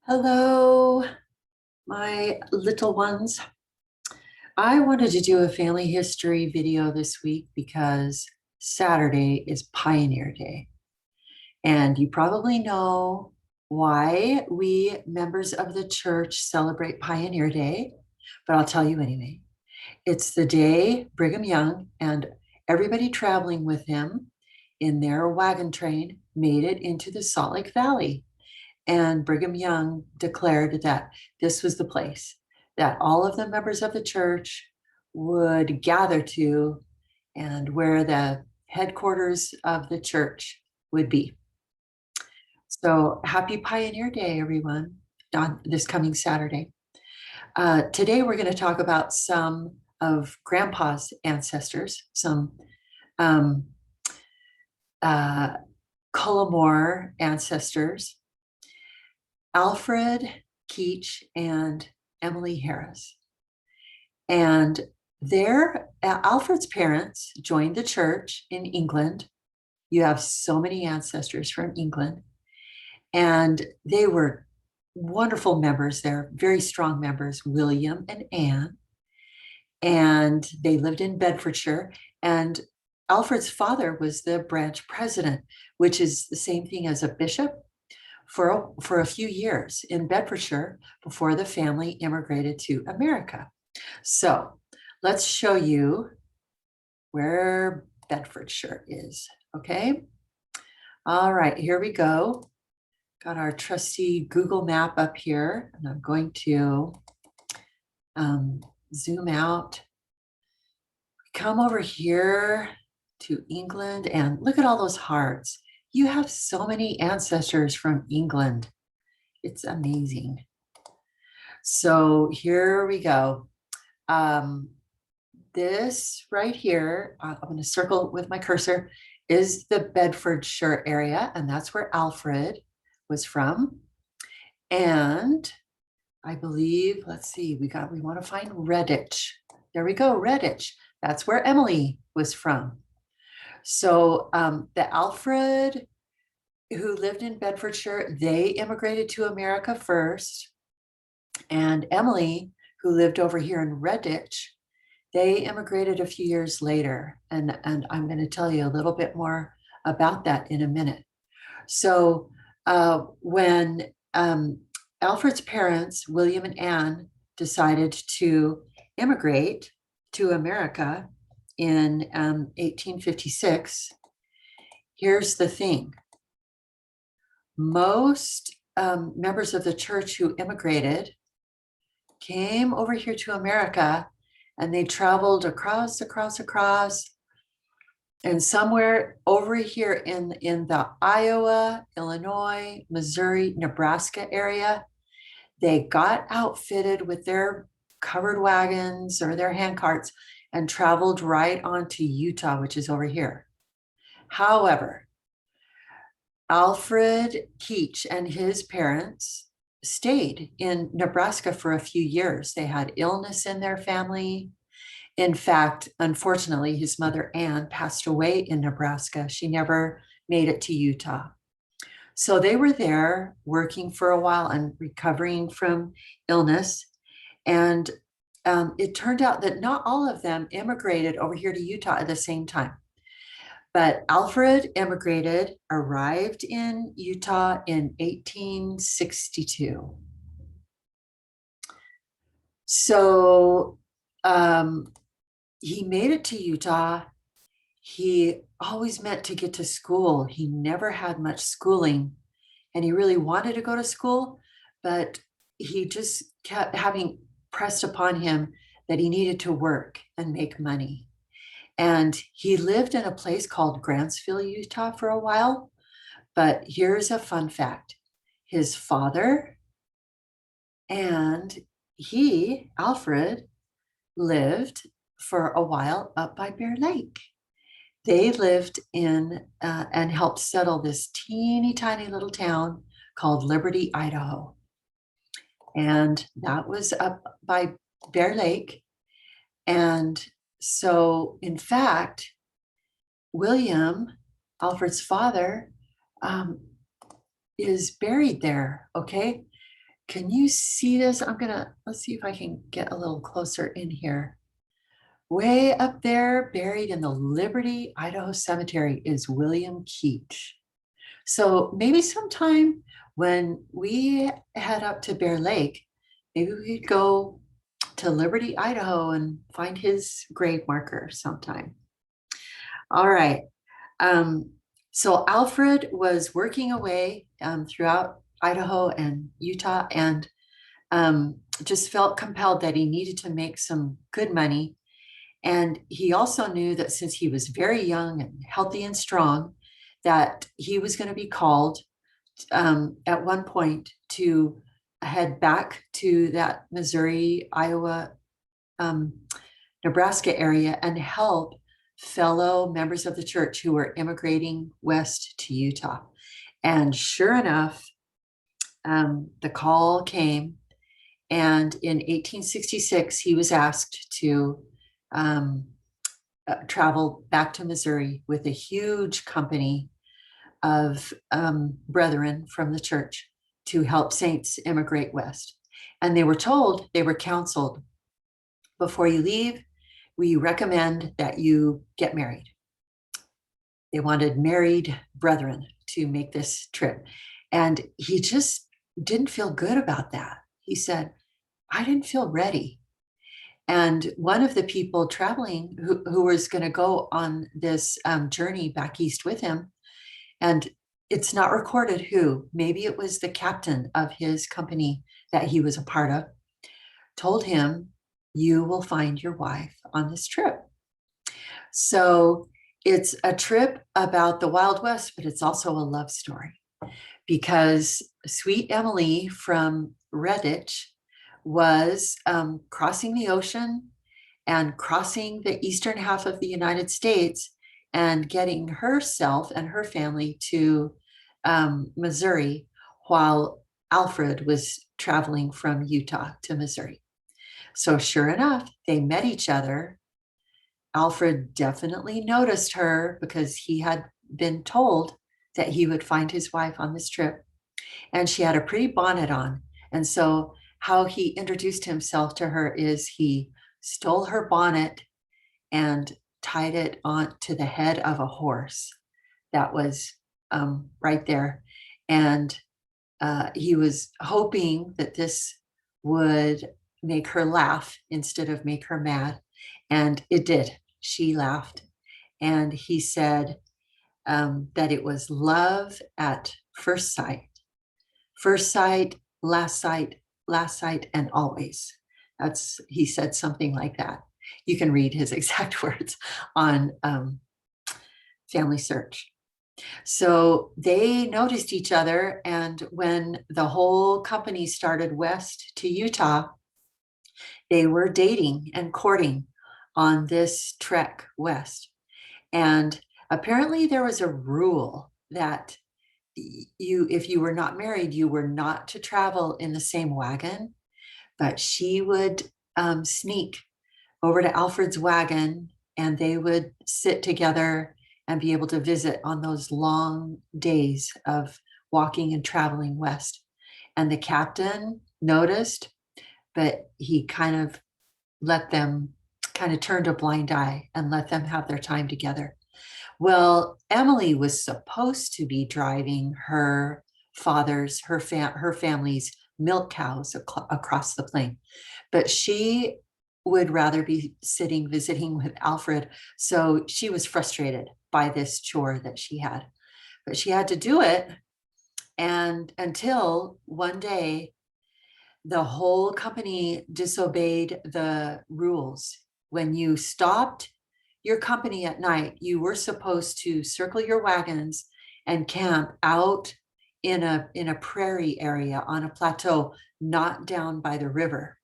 Hello, my little ones. I wanted to do a family history video this week because Saturday is Pioneer Day. And you probably know why we members of the church celebrate Pioneer Day, but I'll tell you anyway. It's the day Brigham Young and everybody traveling with him in their wagon train made it into the Salt Lake Valley. And Brigham Young declared that this was the place that all of the members of the church would gather to and where the headquarters of the church would be. So happy Pioneer Day, everyone, on this coming Saturday. Today, we're going to talk about some of Grandpa's ancestors, some Cullimore ancestors, Alfred, Keetch, and Emily Harris. And Alfred's parents joined the church in England. You have so many ancestors from England. And they were wonderful members there, very strong members, William and Anne. And they lived in Bedfordshire. And Alfred's father was the branch president, which is the same thing as a bishop, for a few years in Bedfordshire before the family immigrated to America. So let's show you where Bedfordshire is, okay? All right, here we go. Got our trusty Google map up here, and I'm going to zoom out. Come over here to England and look at all those hearts. You have so many ancestors from England. It's amazing. So here we go. This right here, I'm going to circle with my cursor, is the Bedfordshire area, and that's where Alfred was from. And I believe, let's see, we want to find Redditch. There we go, Redditch. That's where Emily was from. So the Alfred who lived in Bedfordshire, they immigrated to America first. And Emily, who lived over here in Redditch, they immigrated a few years later. And I'm going to tell you a little bit more about that in a minute. So when Alfred's parents, William and Anne, decided to immigrate to America in 1856, here's the thing. Most members of the church who immigrated came over here to America, and they traveled across, and somewhere over here in the Iowa, Illinois, Missouri, Nebraska area, they got outfitted with their covered wagons or their hand carts and traveled right on to Utah, which is over here. However, Alfred Keetch and his parents stayed in Nebraska for a few years. They had illness in their family. In fact, unfortunately, his mother, Anne, passed away in Nebraska. She never made it to Utah. So they were there working for a while and recovering from illness. And it turned out that not all of them immigrated over here to Utah at the same time. But Alfred immigrated, arrived in Utah in 1862. So he made it to Utah. He always meant to get to school. He never had much schooling, and he really wanted to go to school, but he just kept having pressed upon him that he needed to work and make money. And he lived in a place called Grantsville, Utah for a while. But here's a fun fact. His father and he, Alfred, lived for a while up by Bear Lake. They lived in and helped settle this teeny tiny little town called Liberty, Idaho. And that was up by Bear Lake. And so, in fact, William, Alfred's father, is buried there, okay? Can you see this? Let's see if I can get a little closer in here. Way up there, buried in the Liberty, Idaho Cemetery, is William Keetch. So maybe sometime when we head up to Bear Lake, maybe we could go to Liberty, Idaho and find his grave marker sometime. All right. Um, so Alfred was working away throughout Idaho and Utah and just felt compelled that he needed to make some good money. And he also knew that since he was very young and healthy and strong, that he was going to be called at one point to head back to that Missouri, Iowa, um, Nebraska area and help fellow members of the church who were immigrating west to Utah. And sure enough, the call came. And in 1866, he was asked to travel back to Missouri with a huge company of brethren from the church to help saints immigrate west. And they were told, they were counseled, before you leave, we recommend that you get married. They wanted married brethren to make this trip. And he just didn't feel good about that. He said, I didn't feel ready. And one of the people traveling who was going to go on this journey back east with him, and it's not recorded who, maybe it was the captain of his company that he was a part of, told him, you will find your wife on this trip. So it's a trip about the Wild West, but it's also a love story because sweet Emily from Redditch was crossing the ocean and crossing the eastern half of the United States and getting herself and her family to Missouri while Alfred was traveling from Utah to Missouri. So sure enough, they met each other. Alfred definitely noticed her because he had been told that he would find his wife on this trip. And she had a pretty bonnet on. And so how he introduced himself to her is he stole her bonnet and tied it on to the head of a horse that was right there. And he was hoping that this would make her laugh instead of make her mad. And it did. She laughed. And he said that it was love at first sight, last sight, and always. He said something like that. You can read his exact words on Family Search. So they noticed each other. And when the whole company started west to Utah, they were dating and courting on this trek west. And apparently there was a rule that if you were not married, you were not to travel in the same wagon, but she would sneak over to Alfred's wagon and they would sit together and be able to visit on those long days of walking and traveling west. And the captain noticed, but he kind of turned a blind eye and let them have their time together. Well, Emily was supposed to be driving her family's milk cows across the plain, but she would rather be visiting with Alfred. So she was frustrated by this chore that she had, but she had to do it. And until one day, the whole company disobeyed the rules. When you stopped your company at night, you were supposed to circle your wagons and camp out in a prairie area on a plateau, not down by the river.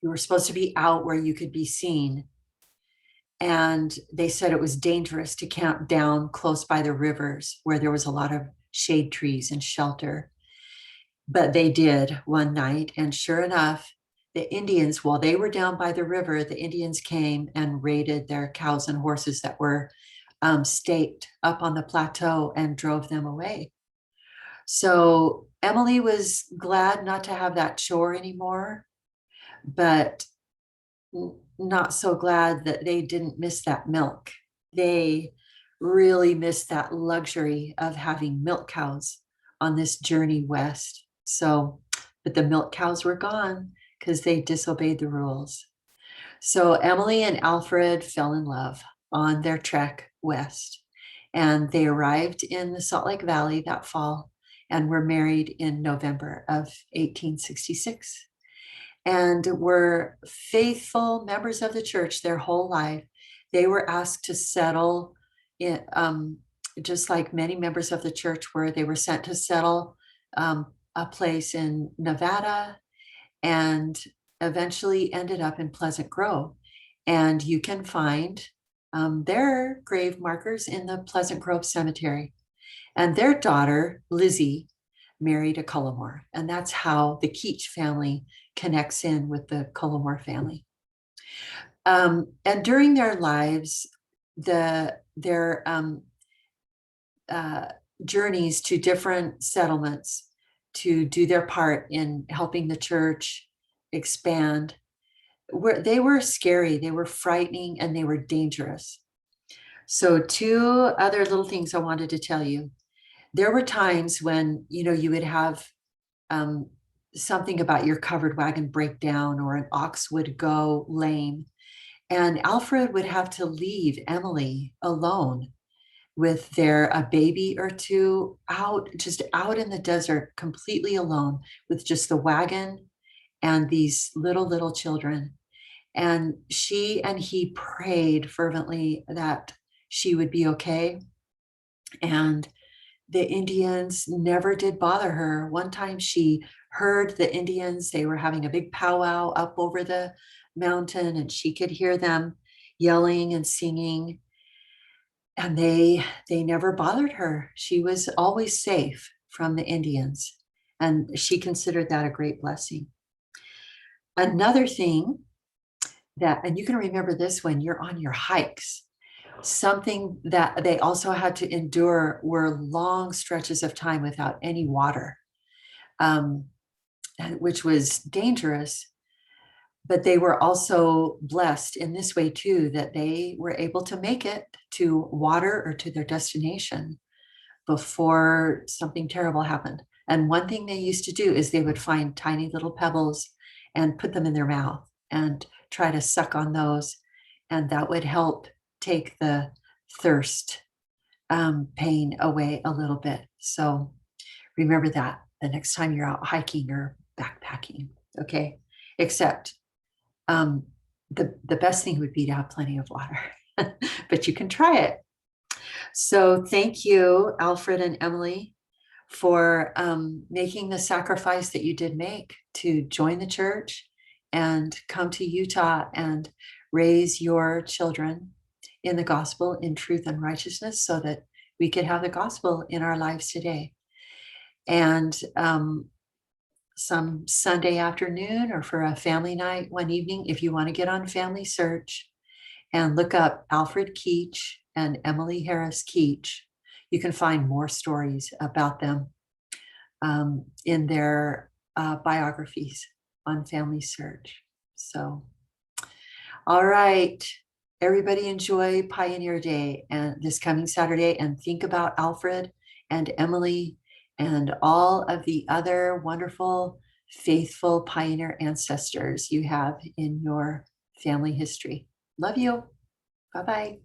You were supposed to be out where you could be seen. And they said it was dangerous to camp down close by the rivers where there was a lot of shade trees and shelter. But they did one night, and sure enough, the Indians, while they were down by the river, the Indians came and raided their cows and horses that were staked up on the plateau and drove them away. So Emily was glad not to have that chore anymore, but not so glad that they didn't miss that milk. They really missed that luxury of having milk cows on this journey west. So, but the milk cows were gone because they disobeyed the rules. So Emily and Alfred fell in love on their trek west, and they arrived in the Salt Lake Valley that fall and were married in November of 1866, and were faithful members of the church their whole life. They were asked to settle in, just like many members of the church were. They were sent to settle a place in Nevada, and eventually ended up in Pleasant Grove. And you can find their grave markers in the Pleasant Grove Cemetery. And their daughter, Lizzie, married a Cullimore. And that's how the Keetch family connects in with the Cullimore family. And during their lives, their journeys to different settlements to do their part in helping the church expand, they were scary, they were frightening, and they were dangerous. So two other little things I wanted to tell you. There were times when, you would have something about your covered wagon break down, or an ox would go lame, and Alfred would have to leave Emily alone with a baby or two just out in the desert, completely alone, with just the wagon and these little children. And she and he prayed fervently that she would be okay. And the Indians never did bother her. One time she heard the Indians, they were having a big powwow up over the mountain, and she could hear them yelling and singing. And they never bothered her. She was always safe from the Indians, and she considered that a great blessing. Another thing and you can remember this when you're on your hikes, something that they also had to endure were long stretches of time without any water, which was dangerous. But they were also blessed in this way too, that they were able to make it to water or to their destination before something terrible happened. And one thing they used to do is they would find tiny little pebbles and put them in their mouth and try to suck on those, and that would help take the thirst pain away a little bit. So remember that the next time you're out hiking or backpacking, okay? Except the best thing would be to have plenty of water, but you can try it. So thank you, Alfred and Emily, for making the sacrifice that you did make to join the church and come to Utah and raise your children in the gospel, in truth and righteousness, so that we could have the gospel in our lives today. And some Sunday afternoon, or for a family night one evening, if you want to get on Family Search and look up Alfred Keetch and Emily Harris Keetch, you can find more stories about them in their biographies on Family Search. So, all right, everybody enjoy Pioneer Day and this coming Saturday, and think about Alfred and Emily and all of the other wonderful, faithful pioneer ancestors you have in your family history. Love you. Bye-bye.